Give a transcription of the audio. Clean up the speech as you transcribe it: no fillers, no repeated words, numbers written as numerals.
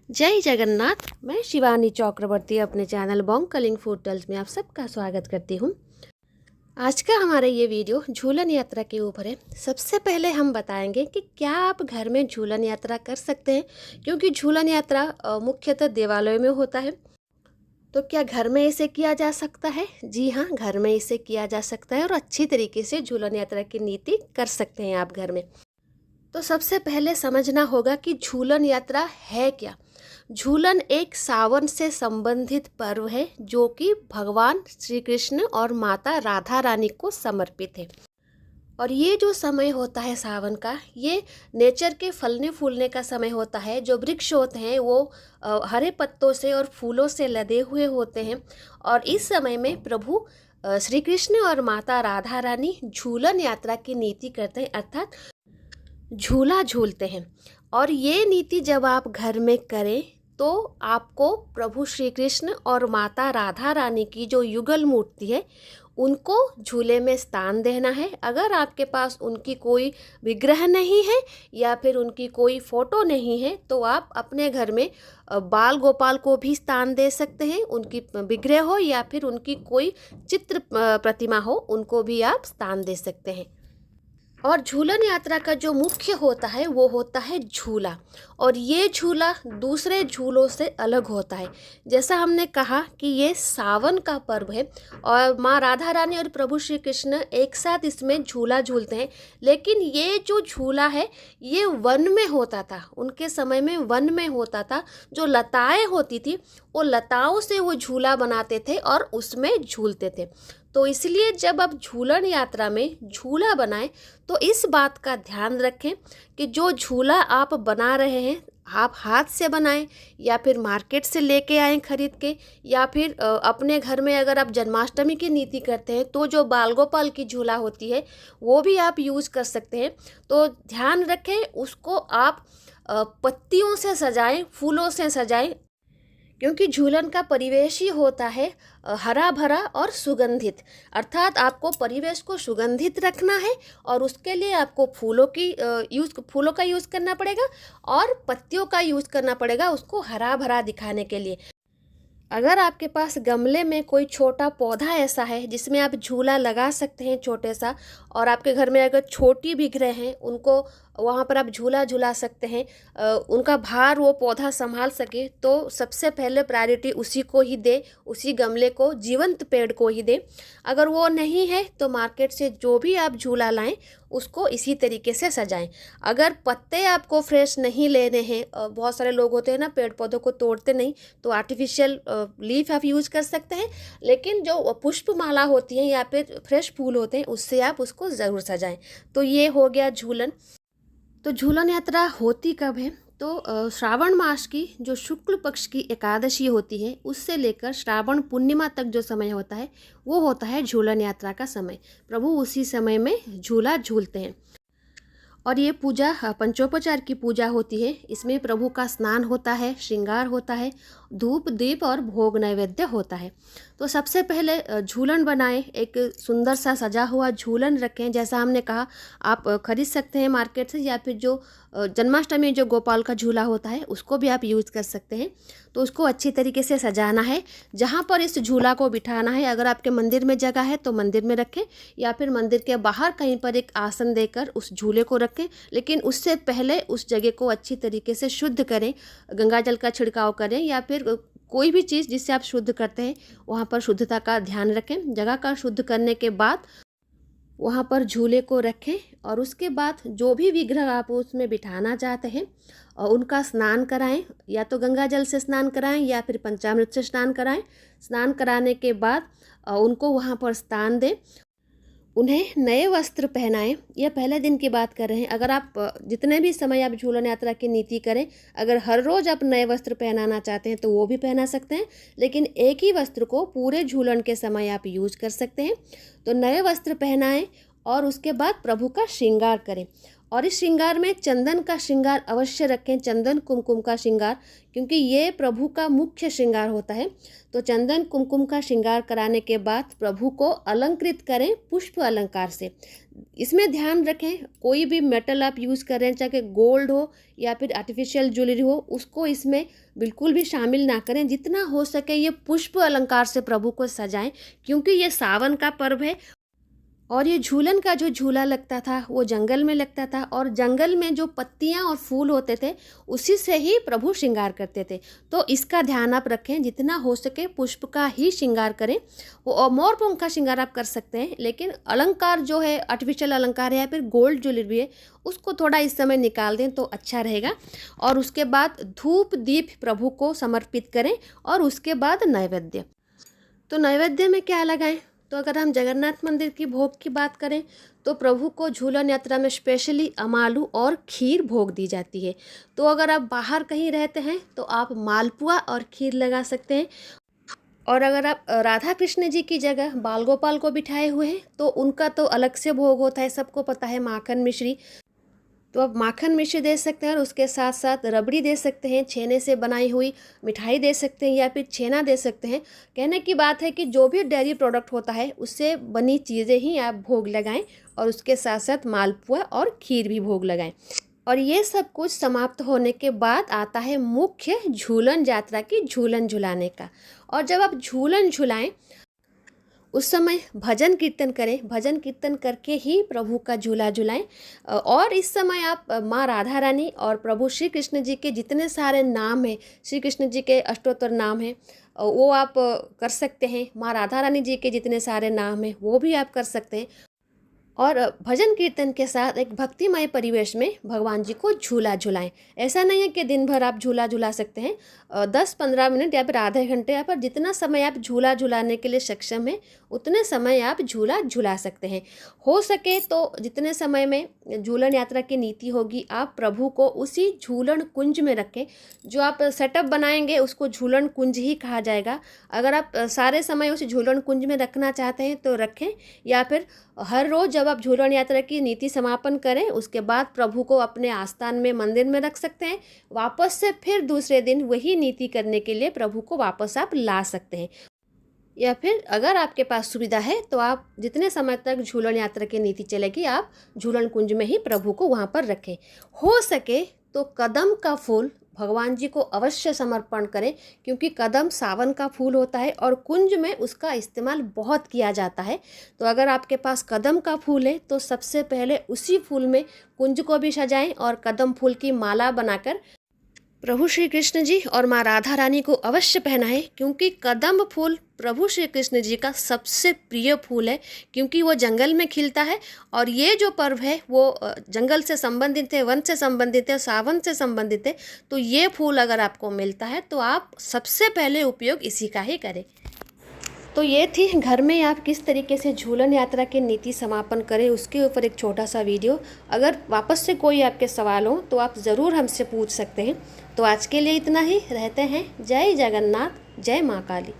जय जगन्नाथ। मैं शिवानी चक्रवर्ती अपने channel Bong Kalinga Food Tales में आप सबका स्वागत करती हूँ। आज का हमारा ये वीडियो झूलन यात्रा के ऊपर है। सबसे पहले हम बताएंगे कि क्या आप घर में झूलन यात्रा कर सकते हैं, क्योंकि झूलन यात्रा मुख्यतः देवालयों में होता है। तो क्या घर में इसे किया जा सकता है? जी हाँ, घर में इसे किया जा सकता है और अच्छी तरीके से झूलन यात्रा की नीति कर सकते हैं आप घर में। तो सबसे पहले समझना होगा कि झूलन यात्रा है क्या। झूलन एक सावन से संबंधित पर्व है जो कि भगवान श्री कृष्ण और माता राधा रानी को समर्पित है। और ये जो समय होता है सावन का, ये नेचर के फलने फूलने का समय होता है। जो वृक्ष होते हैं वो हरे पत्तों से और फूलों से लदे हुए होते हैं। और इस समय में प्रभु श्री कृष्ण और माता राधा रानी झूलन यात्रा की नीति करते हैं, अर्थात झूला झूलते हैं। और ये नीति जब आप घर में करें तो आपको प्रभु श्री कृष्ण और माता राधा रानी की जो युगल मूर्ति है उनको झूले में स्थान देना है। अगर आपके पास उनकी कोई विग्रह नहीं है या फिर उनकी कोई फोटो नहीं है तो आप अपने घर में बाल गोपाल को भी स्थान दे सकते हैं। उनकी विग्रह हो या फिर उनकी कोई चित्र प्रतिमा हो, उनको भी आप स्थान दे सकते हैं। और झूलन यात्रा का जो मुख्य होता है वो होता है झूला। और ये झूला दूसरे झूलों से अलग होता है। जैसा हमने कहा कि ये सावन का पर्व है और माँ राधा रानी और प्रभु श्री कृष्ण एक साथ इसमें झूला झूलते हैं। लेकिन ये जो झूला है ये वन में होता था, उनके समय में वन में होता था। जो लताएं होती थी वो लताओं से वो झूला बनाते थे और उसमें झूलते थे। तो इसलिए जब आप झूलन यात्रा में झूला बनाएं तो इस बात का ध्यान रखें कि जो झूला आप बना रहे हैं आप हाथ से बनाएं या फिर मार्केट से लेके आएं खरीद के, या फिर अपने घर में अगर आप जन्माष्टमी की नीति करते हैं तो जो बाल गोपाल की झूला होती है वो भी आप यूज़ कर सकते हैं। तो ध्यान रखें उसको आप पत्तियों से सजाएं, फूलों से सजाएं, क्योंकि झूलन का परिवेश ही होता है हरा भरा और सुगंधित। अर्थात आपको परिवेश को सुगंधित रखना है और उसके लिए आपको फूलों का यूज़ करना पड़ेगा और पत्तियों का यूज़ करना पड़ेगा उसको हरा भरा दिखाने के लिए। अगर आपके पास गमले में कोई छोटा पौधा ऐसा है जिसमें आप झूला लगा सकते हैं छोटे सा, और आपके घर में अगर छोटी विग्रह हैं उनको वहाँ पर आप झूला झूला सकते हैं, उनका भार वो पौधा संभाल सके, तो सबसे पहले प्रायोरिटी उसी को ही दे, उसी गमले को, जीवंत पेड़ को ही दे। अगर वो नहीं है तो मार्केट से जो भी आप झूला लाएं उसको इसी तरीके से सजाएं। अगर पत्ते आपको फ्रेश नहीं लेने हैं, बहुत सारे लोग होते हैं ना पेड़ पौधों को तोड़ते नहीं, तो आर्टिफिशियल लीफ आप यूज़ कर सकते हैं। लेकिन जो पुष्प माला होती है या फिर फ्रेश फूल होते हैं उससे आप उसको ज़रूर सजाएं। तो ये हो गया झूलन। तो झूलन यात्रा होती कब है? तो श्रावण मास की जो शुक्ल पक्ष की एकादशी होती है उससे लेकर श्रावण पूर्णिमा तक जो समय होता है वो होता है झूलन यात्रा का समय। प्रभु उसी समय में झूला झूलते हैं। और ये पूजा पंचोपचार की पूजा होती है। इसमें प्रभु का स्नान होता है, श्रृंगार होता है, धूप दीप और भोग नैवेद्य होता है। तो सबसे पहले झूलन बनाएं, एक सुंदर सा सजा हुआ झूलन रखें। जैसा हमने कहा आप खरीद सकते हैं मार्केट से, या फिर जो जन्माष्टमी जो गोपाल का झूला होता है उसको भी आप यूज़ कर सकते हैं। तो उसको अच्छी तरीके से सजाना है। जहाँ पर इस झूला को बिठाना है, अगर आपके मंदिर में जगह है तो मंदिर में रखें, या फिर मंदिर के बाहर कहीं पर एक आसन देकर उस झूले को रखें। लेकिन उससे पहले उस जगह को अच्छी तरीके से शुद्ध करें, गंगा जल का छिड़काव करें, या फिर कोई भी चीज़ जिससे आप शुद्ध करते हैं वहाँ पर शुद्धता का ध्यान रखें। जगह का शुद्ध करने के बाद वहाँ पर झूले को रखें और उसके बाद जो भी विग्रह आप उसमें बिठाना चाहते हैं और उनका स्नान कराएं, या तो गंगा जल से स्नान कराएं या फिर पंचामृत से स्नान कराएं। स्नान कराने के बाद उनको वहाँ पर स्थान दें, उन्हें नए वस्त्र पहनाएं। यह पहले दिन की बात कर रहे हैं। अगर आप जितने भी समय आप झूलन यात्रा की नीति करें, अगर हर रोज़ आप नए वस्त्र पहनाना चाहते हैं तो वो भी पहना सकते हैं, लेकिन एक ही वस्त्र को पूरे झूलन के समय आप यूज़ कर सकते हैं। तो नए वस्त्र पहनाएं और उसके बाद प्रभु का श्रृंगार करें। और इस श्रृंगार में चंदन का श्रृंगार अवश्य रखें, चंदन कुमकुम का श्रृंगार, क्योंकि ये प्रभु का मुख्य श्रृंगार होता है। तो चंदन कुमकुम का श्रृंगार कराने के बाद प्रभु को अलंकृत करें पुष्प अलंकार से। इसमें ध्यान रखें कोई भी मेटल आप यूज़ करें, चाहे गोल्ड हो या फिर आर्टिफिशियल ज्वेलरी हो, उसको इसमें बिल्कुल भी शामिल ना करें। जितना हो सके ये पुष्प अलंकार से प्रभु को सजाएं, क्योंकि ये सावन का पर्व है और ये झूलन का जो झूला लगता था वो जंगल में लगता था, और जंगल में जो पत्तियां और फूल होते थे उसी से ही प्रभु श्रृंगार करते थे। तो इसका ध्यान आप रखें, जितना हो सके पुष्प का ही श्रृंगार करें। वो मोर पंख का श्रृंगार आप कर सकते हैं, लेकिन अलंकार जो है आर्टिफिशियल अलंकार है या फिर गोल्ड ज्वेलरी भी है उसको थोड़ा इस समय निकाल दें तो अच्छा रहेगा। और उसके बाद धूप दीप प्रभु को समर्पित करें और उसके बाद नैवेद्य। तो नैवेद्य में क्या लगाएं? तो अगर हम जगन्नाथ मंदिर की भोग की बात करें तो प्रभु को झूलन यात्रा में स्पेशली अमालू और खीर भोग दी जाती है। तो अगर आप बाहर कहीं रहते हैं तो आप मालपुआ और खीर लगा सकते हैं। और अगर आप राधा कृष्ण जी की जगह बाल गोपाल को बिठाए हुए हैं तो उनका तो अलग से भोग होता है, सबको पता है, माखन मिश्री। तो आप माखन मिश्री दे सकते हैं और उसके साथ साथ रबड़ी दे सकते हैं, छेने से बनाई हुई मिठाई दे सकते हैं या फिर छेना दे सकते हैं। कहने की बात है कि जो भी डेयरी प्रोडक्ट होता है उससे बनी चीज़ें ही आप भोग लगाएं और उसके साथ साथ मालपुआ और खीर भी भोग लगाएं। और ये सब कुछ समाप्त होने के बाद आता है मुख्य झूलन यात्रा की झूलन झुलाने का। और जब आप झूलन झुलाएं उस समय भजन कीर्तन करें, भजन कीर्तन करके ही प्रभु का झूला झुलाएं। और इस समय आप माँ राधा रानी और प्रभु श्री कृष्ण जी के जितने सारे नाम हैं, श्री कृष्ण जी के अष्टोत्तर नाम हैं वो आप कर सकते हैं। माँ राधा रानी जी के जितने सारे नाम हैं वो भी आप कर सकते हैं। और भजन कीर्तन के साथ एक भक्तिमय परिवेश में भगवान जी को झूला झुलाएं। ऐसा नहीं है कि दिन भर आप झूला झुला सकते हैं, 10-15 मिनट या फिर आधे घंटे या फिर जितना समय आप झूला झुलाने के लिए सक्षम हैं उतने समय आप झूला झुला सकते हैं। हो सके तो जितने समय में झूलन यात्रा की नीति होगी आप प्रभु को उसी झूलन कुंज में रखें। जो आप सेटअप बनाएंगे उसको झूलन कुंज ही कहा जाएगा। अगर आप सारे समय उस झूलन कुंज में रखना चाहते हैं तो रखें, या फिर हर रोज़ जब आप झूलन यात्रा की नीति समापन करें उसके बाद प्रभु को अपने आस्थान में मंदिर में रख सकते हैं। वापस से फिर दूसरे दिन वही नीति करने के लिए प्रभु को वापस आप ला सकते हैं। या फिर अगर आपके पास सुविधा है तो आप जितने समय तक झूलन यात्रा की नीति चलेगी आप झूलन कुंज में ही प्रभु को वहाँ पर रखें। हो सके तो कदम का फूल भगवान जी को अवश्य समर्पण करें, क्योंकि कदम सावन का फूल होता है और कुंज में उसका इस्तेमाल बहुत किया जाता है। तो अगर आपके पास कदम का फूल है तो सबसे पहले उसी फूल में कुंज को भी सजाएं और कदम फूल की माला बनाकर प्रभु श्री कृष्ण जी और माँ राधा रानी को अवश्य पहनाएं, क्योंकि कदम फूल प्रभु श्री कृष्ण जी का सबसे प्रिय फूल है, क्योंकि वो जंगल में खिलता है। और ये जो पर्व है वो जंगल से संबंधित है, वन से संबंधित है, सावन से संबंधित है। तो ये फूल अगर आपको मिलता है तो आप सबसे पहले उपयोग इसी का ही करें। तो ये थी घर में आप किस तरीके से झूलन यात्रा की नीति समापन करें उसके ऊपर एक छोटा सा वीडियो। अगर वापस से कोई आपके सवाल हो तो आप ज़रूर हमसे पूछ सकते हैं। तो आज के लिए इतना ही, रहते हैं। जय जगन्नाथ, जय माँ काली।